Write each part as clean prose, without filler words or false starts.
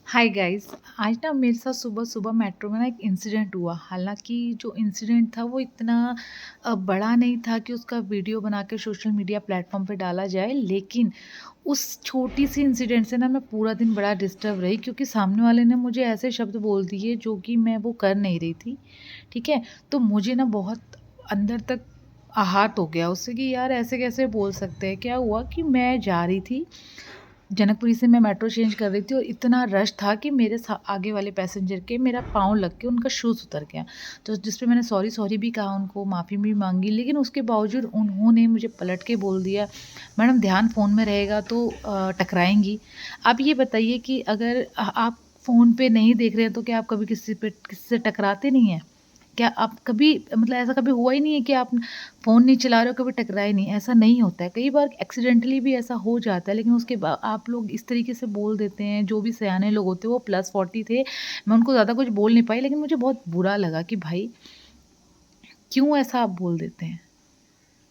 Hi guys. आज ना मेरे साथ सुबह सुबह मेट्रो में ना एक इंसिडेंट हुआ। हालांकि जो इंसिडेंट था वो इतना बड़ा नहीं था कि उसका वीडियो बना के सोशल मीडिया प्लेटफॉर्म पे डाला जाए, लेकिन उस छोटी सी इंसिडेंट से ना मैं पूरा दिन बड़ा डिस्टर्ब रही, क्योंकि सामने वाले ने मुझे ऐसे शब्द बोल दिए जो कि मैं वो कर नहीं रही थी। ठीक है, तो मुझे ना बहुत अंदर तक आहत हो गया उससे कि यार ऐसे कैसे बोल सकते हैं। क्या हुआ कि मैं जा रही थी जनकपुरी से, मैं मेट्रो चेंज कर रही थी और इतना रश था कि मेरे आगे वाले पैसेंजर के मेरा पाँव लग के उनका शूज़ उतर गया। तो जिस पे मैंने सॉरी सॉरी भी कहा, उनको माफ़ी भी मांगी, लेकिन उसके बावजूद उन्होंने मुझे पलट के बोल दिया, मैडम ध्यान फ़ोन में रहेगा तो टकराएंगी। आप ये बताइए कि अगर आप फ़ोन पे नहीं देख रहे हैं तो क्या आप कभी किसी से टकराते नहीं हैं? क्या आप कभी, मतलब ऐसा कभी हुआ ही नहीं है कि आप फ़ोन नहीं चला रहे हो, कभी टकराए नहीं? ऐसा नहीं होता है। कई बार एक्सीडेंटली भी ऐसा हो जाता है, लेकिन उसके बा आप लोग इस तरीके से बोल देते हैं। जो भी सयाने लोग होते हैं वो +40 थे। मैं उनको ज़्यादा कुछ बोल नहीं पाई, लेकिन मुझे बहुत बुरा लगा कि भाई क्यों ऐसा आप बोल देते हैं?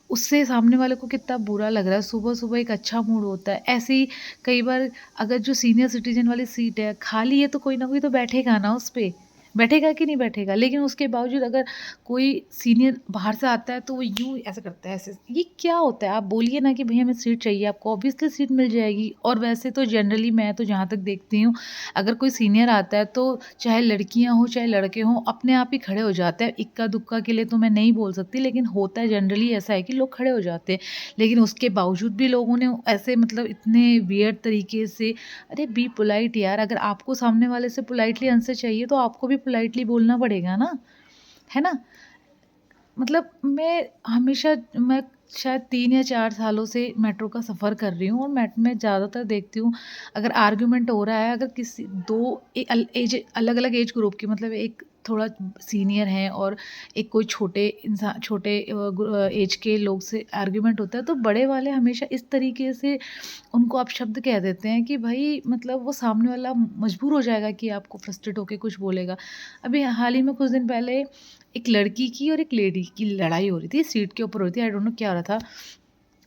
उससे सामने वाले को कितना बुरा लग रहा है। सुबह-सुबह एक अच्छा मूड होता है। ऐसे ही कई बार अगर जो सीनियर सिटीज़न वाली सीट है, खाली है तो कोई ना कोई तो बैठेगा ना उस पे। बैठेगा कि नहीं बैठेगा? लेकिन उसके बावजूद अगर कोई सीनियर बाहर से आता है तो वो यूँ ऐसे करता है, ऐसे। ये क्या होता है? आप बोलिए ना कि भई हमें सीट चाहिए, आपको ऑब्वियसली सीट मिल जाएगी। और वैसे तो जनरली मैं तो जहाँ तक देखती हूँ, अगर कोई सीनियर आता है तो चाहे लड़कियाँ हों, चाहे लड़के हों, अपने आप ही खड़े हो जाते हैं। इक्का-दुक्का के लिए तो मैं नहीं बोल सकती, लेकिन होता है जनरली ऐसा है कि लोग खड़े हो जाते हैं। लेकिन उसके बावजूद भी लोगों ने ऐसे, मतलब इतने वियर्ड तरीके से, अरे बी पोलाइट यार। अगर आपको सामने वाले से पोलाइटली आंसर चाहिए तो आपको भी पोलाइटली बोलना पड़ेगा ना, है ना? मतलब मैं शायद 3 या 4 सालों से मेट्रो का सफ़र कर रही हूँ, और मैं ज़्यादातर देखती हूँ, अगर आर्गुमेंट हो रहा है, अगर किसी 2 अलग-अलग एज ग्रुप की, मतलब एक थोड़ा सीनियर है और एक कोई छोटे एज के लोग से आर्गुमेंट होता है, तो बड़े वाले हमेशा इस तरीके से उनको आप शब्द कह देते हैं कि भई, मतलब वो सामने वाला मजबूर हो जाएगा कि आपको फ्रस्ट्रेट होके कुछ बोलेगा। अभी हाल ही में कुछ दिन पहले एक लड़की की और एक लेडी की लड़ाई हो रही थी, सीट के ऊपर हो रही थी, आई डोंट नो क्या हो रहा था।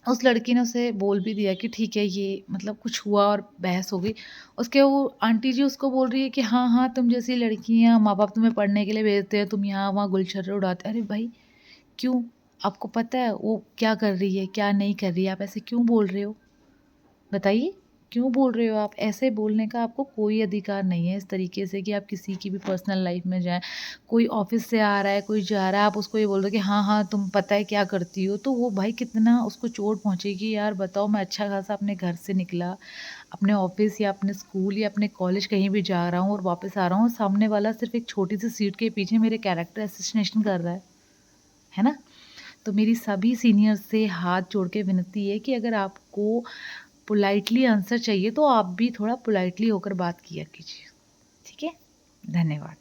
उस लड़की ने उसे बोल भी दिया कि ठीक है, ये मतलब कुछ हुआ और बहस हो गई। उसके वो आंटी जी उसको बोल रही है कि हाँ, हाँ, तुम जैसी लड़कियाँ, माँ-बाप तुम्हें पढ़ने के लिए भेजते हैं, तुम यहाँ-वहाँ गुलछर्रे उड़ाते। अरे भाई, क्यों? आपको पता है वो क्या कर रही है, क्या नहीं कर रही है? आप ऐसे क्यों बोल रहे हो? बताइए, क्यों बोल रहे हो आप? ऐसे बोलने का आपको कोई अधिकार नहीं है, इस तरीके से कि आप किसी की भी पर्सनल लाइफ़ में जाएँ। कोई ऑफ़िस से आ रहा है, कोई जा रहा है, आप उसको ये बोल रहे हो कि हाँ, हाँ, तुम पता है क्या करती हो, तो वो भाई कितना उसको चोट पहुँचेगी यार। बताओ, मैं अच्छा-खासा अपने घर से निकला, अपने ऑफ़िस या अपने स्कूल या अपने कॉलेज कहीं भी जा रहा हूँ और वापस आ रहा हूँ, सामने वाला सिर्फ़ एक छोटी-सी सीट के पीछे मेरे कैरेक्टर असैसिनेशन कर रहा है ना? तो मेरी सभी सीनियर्स से हाथ जोड़ के विनती है कि अगर आपको पोलाइटली आंसर चाहिए तो आप भी थोड़ा पोलाइटली होकर बात किया कीजिए। ठीक है? धन्यवाद।